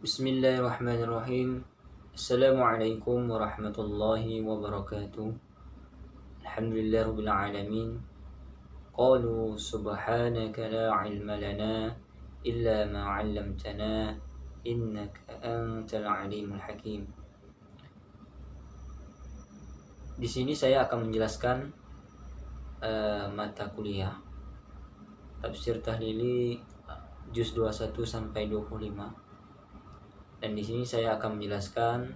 Bismillahirrahmanirrahim. Assalamualaikum warahmatullahi wabarakatuh. Alhamdulillahirabbil alamin. Qalu subhanaka la ilma lana illa ma 'allamtana innaka antal alimul hakim. Di sini saya akan menjelaskan mata kuliah Tafsir Tahlili juz 21 sampai 25. Dan di sini saya akan menjelaskan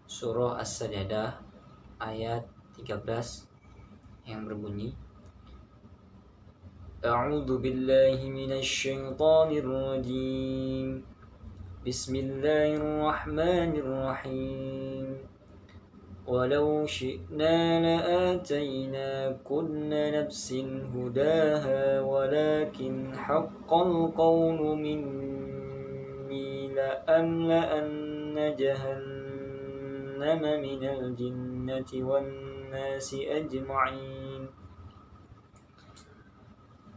surah As-Sajdah ayat 13 yang berbunyi A'udzu billahi minasy syaithanir rajim. Bismillahirrahmanirrahim. Walau syi'na la'atayna kulla nafsin hudaha walakin haqqal qawlu minni la'amla'anna jahannama minal jinnati wan nasi ajma'in.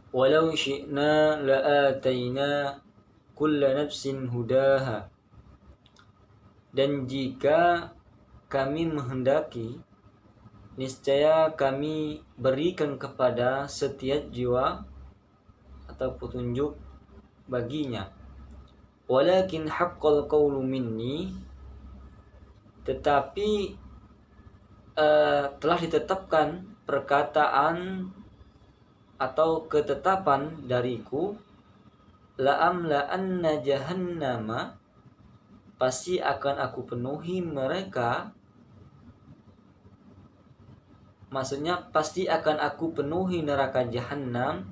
Walau syi'na la'atayna kulla nafsin hudaha. Dan jika kami menghendaki, niscaya kami berikan kepada setiap jiwa atau petunjuk baginya. Walakin haqqal qawlu minni, tetapi telah ditetapkan perkataan atau ketetapan dariku, la'amla'anna jahannama, pasti akan aku penuhi mereka. Maksudnya pasti akan aku penuhi neraka jahanam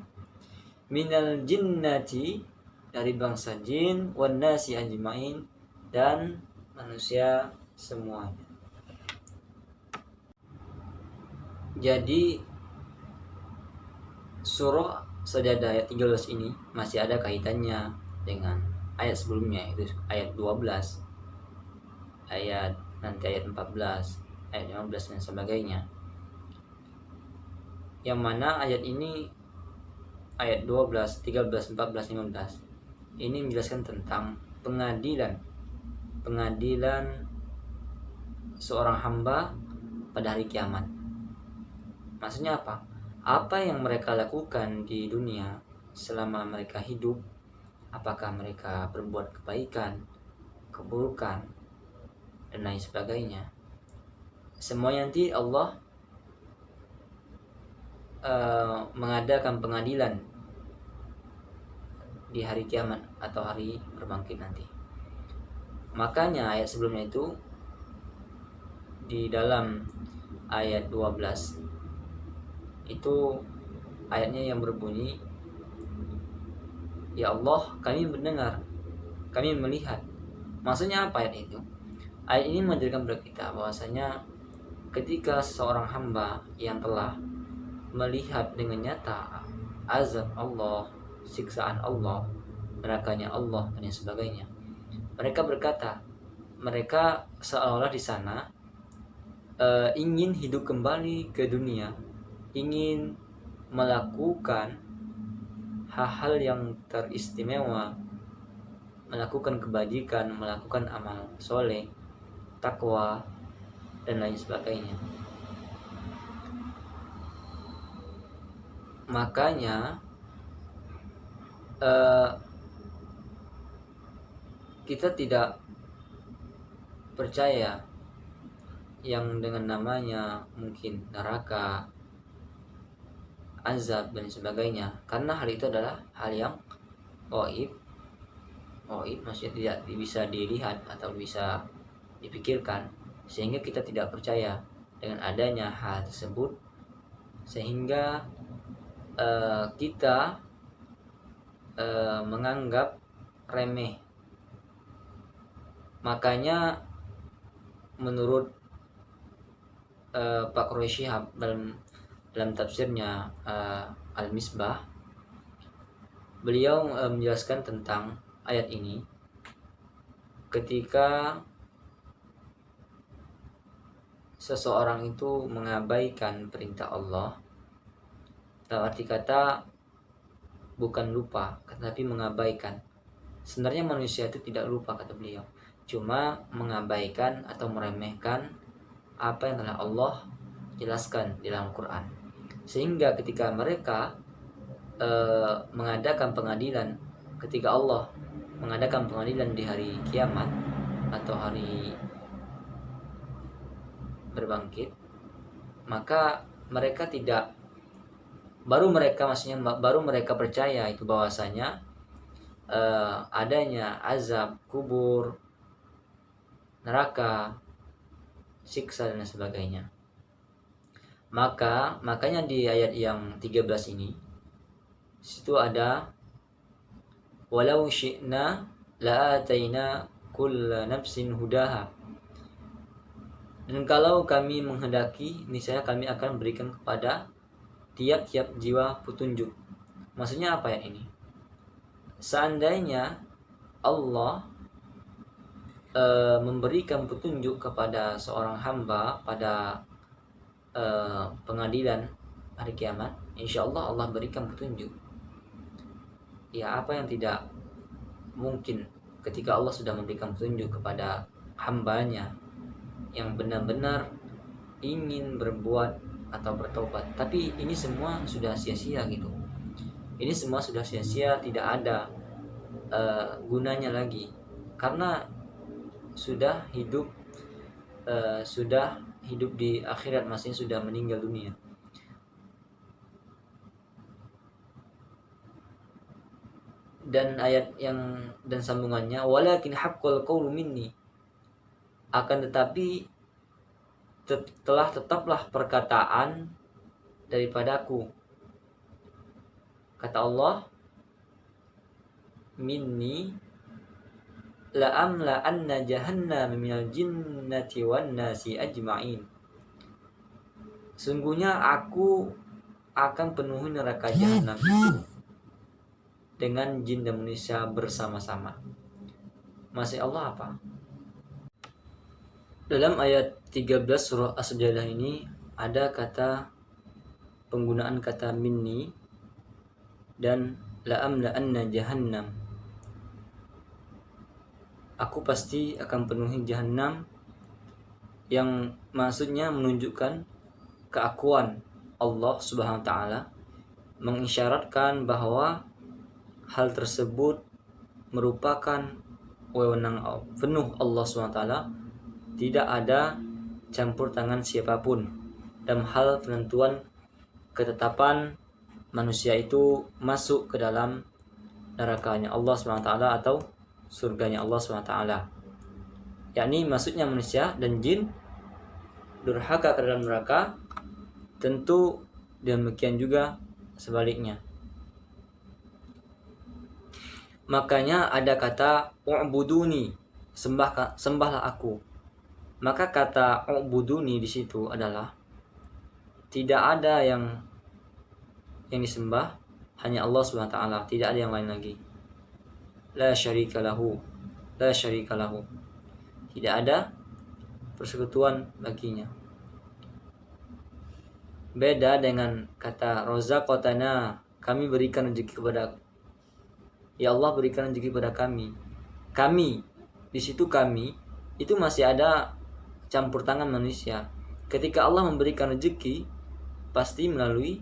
minal jinnati, dari bangsa jin, wan nasi ajmain, dan manusia semuanya. Jadi surah Sajdah ayat 13 ini masih ada kaitannya dengan ayat sebelumnya, yaitu ayat 12, ayat 14, ayat 15 dan sebagainya. Yang mana ayat ini, ayat 12, 13, 14, 15 ini menjelaskan tentang pengadilan seorang hamba pada hari kiamat. Maksudnya apa? Apa yang mereka lakukan di dunia selama mereka hidup, apakah mereka berbuat kebaikan, keburukan, dan lain sebagainya, semuanya nanti Allah mengadakan pengadilan di hari kiamat atau hari berbangkit nanti. Makanya ayat sebelumnya itu, di dalam ayat 12 itu ayatnya yang berbunyi, ya Allah, kami mendengar, kami melihat. Maksudnya apa ayat itu? Ayat ini mengajarkan kepada kita bahwasanya ketika seorang hamba yang telah melihat dengan nyata azab Allah, siksaan Allah, nerakanya Allah, dan sebagainya, mereka berkata, mereka seolah-olah di sana ingin hidup kembali ke dunia, ingin melakukan hal-hal yang teristimewa, melakukan kebajikan, melakukan amal soleh, takwa, dan lain sebagainya. Makanya kita tidak percaya yang dengan namanya mungkin neraka, azab, dan sebagainya, karena hal itu adalah hal yang gaib, maksudnya tidak bisa dilihat atau bisa dipikirkan, sehingga kita tidak percaya dengan adanya hal tersebut, sehingga kita menganggap remeh. Makanya menurut Pak Quraisy Shihab dalam tafsirnya Al-Misbah, beliau menjelaskan tentang ayat ini ketika seseorang itu mengabaikan perintah Allah, dalam arti kata bukan lupa, tetapi mengabaikan. Sebenarnya manusia itu tidak lupa, kata beliau, cuma mengabaikan atau meremehkan apa yang telah Allah jelaskan di dalam Quran. Sehingga ketika mereka mengadakan pengadilan, ketika Allah mengadakan pengadilan di hari kiamat atau hari berbangkit, maka mereka tidak baru mereka percaya itu bahwasanya adanya azab kubur, neraka, siksa dan sebagainya. Makanya di ayat yang 13 ini situ ada walau syi'na la'ataina kulla nafsin hudaha. Dan kalau kami menghendaki, niscaya kami akan berikan kepada tiap-tiap jiwa petunjuk. Maksudnya apa ya ini? Seandainya Allah memberikan petunjuk kepada seorang hamba pada pengadilan hari kiamat, insya Allah Allah berikan petunjuk. Ya, apa yang tidak mungkin ketika Allah sudah memberikan petunjuk kepada hambanya yang benar-benar ingin berbuat atau bertobat, tapi ini semua sudah sia-sia gitu. Ini semua sudah sia-sia, tidak ada gunanya lagi, karena sudah hidup di akhirat, maksudnya sudah meninggal dunia. Dan ayat dan sambungannya walakin haqqal qawlu minni, akan tetapi tetaplah perkataan daripadaku, kata Allah, minni la'amla anna jahannam minal jinnati wan nasi ajma'in. Sungguhnya aku akan penuhi neraka jahanam itu dengan jin dan manusia bersama-sama. Masih Allah apa? Dalam ayat 13 surah As-Sajdah ini ada penggunaan kata minni dan la'amla'anna jahannam. Aku pasti akan penuhi jahannam, yang maksudnya menunjukkan keakuan Allah Subhanahu wa taala, mengisyaratkan bahwa hal tersebut merupakan wewenang penuh Allah SWT. Tidak ada campur tangan siapapun dalam hal penentuan ketetapan manusia itu masuk ke dalam nerakanya Allah SWT atau surganya Allah SWT. Yakni maksudnya manusia dan jin durhaka ke dalam neraka, tentu demikian juga sebaliknya. Makanya ada kata u'buduni, sembahlah aku. Maka kata u'buduni di situ adalah tidak ada yang disembah, hanya Allah SWT, tidak ada yang lain lagi. La syarika lahu, la syarika lahu. Tidak ada persekutuan baginya. Beda dengan kata rozaqotana, kami berikan rezeki kepada, ya Allah berikan rezeki kepada kami. Kami, di situ kami itu masih ada campur tangan manusia. Ketika Allah memberikan rezeki pasti melalui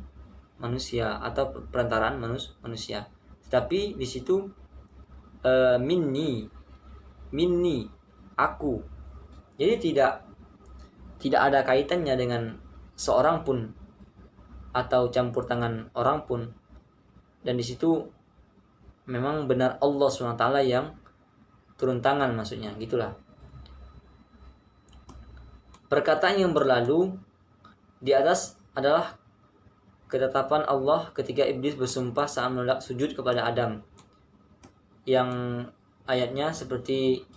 manusia atau perantaraan manusia. Tapi di situ minni, aku. Jadi tidak ada kaitannya dengan seorang pun atau campur tangan orang pun. Dan di situ memang benar Allah SWT yang turun tangan, maksudnya gitulah. Perkataan yang berlalu di atas adalah ketetapan Allah ketika iblis bersumpah saat menolak sujud kepada Adam, yang ayatnya seperti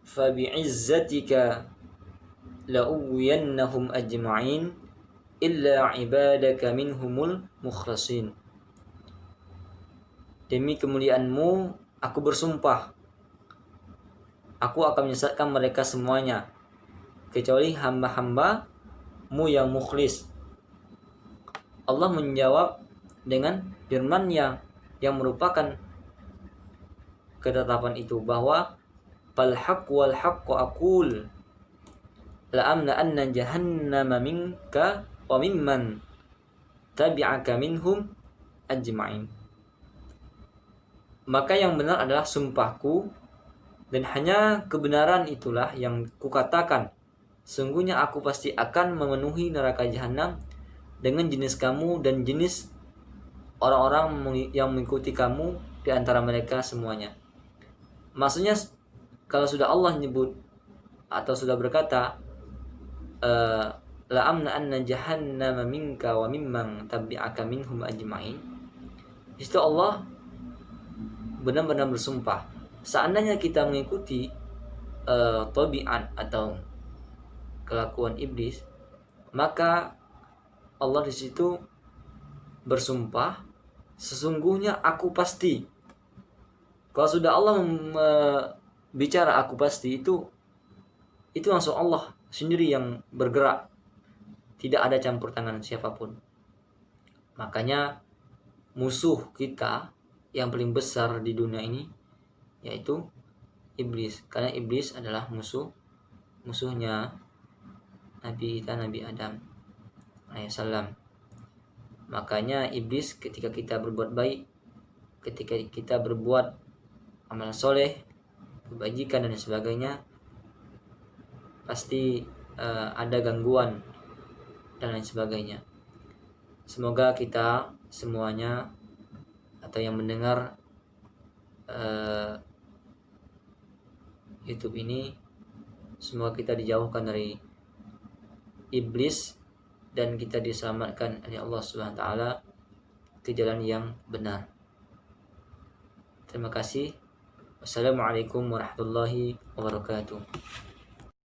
fabi'izzatika la'uwiyannahum ajma'in illa ibadaka minhumul mukhlasin. Demi kemuliaanmu aku bersumpah, aku akan menyesatkan mereka semuanya kecuali hamba-hambamu yang mukhlis. Allah menjawab dengan firman-Nya, yang merupakan ketetapan itu, bahwa fal haqq wal haqq aqul la amla anna jahannama minka wa mimman tabi'aka minhum ajma'in. Maka yang benar adalah sumpahku, dan hanya kebenaran itulah yang kukatakan. Sungguhnya aku pasti akan memenuhi neraka jahanam dengan jenis kamu dan jenis orang-orang yang mengikuti kamu di antara mereka semuanya. Maksudnya kalau sudah Allah nyebut atau sudah berkata la amna anna jahannama minka wa mimman tabi'aka minhum ajma'in, itu Allah benar-benar bersumpah, seandainya kita mengikuti tabiat atau kelakuan iblis, maka Allah di situ bersumpah, sesungguhnya aku pasti. Kalau sudah Allah bicara aku pasti, itu langsung Allah sendiri yang bergerak, tidak ada campur tangan siapapun. Makanya musuh kita yang paling besar di dunia ini yaitu iblis, karena iblis adalah musuhnya Nabi Adam alaihissalam. Makanya iblis ketika kita berbuat baik, ketika kita berbuat amal soleh, kebajikan dan sebagainya, pasti ada gangguan dan lain sebagainya. Semoga kita semuanya atau yang mendengar YouTube ini, semoga kita dijauhkan dari iblis dan kita diselamatkan oleh Allah Subhanahu wa taala ke jalan yang benar. Terima kasih. Wassalamualaikum warahmatullahi wabarakatuh.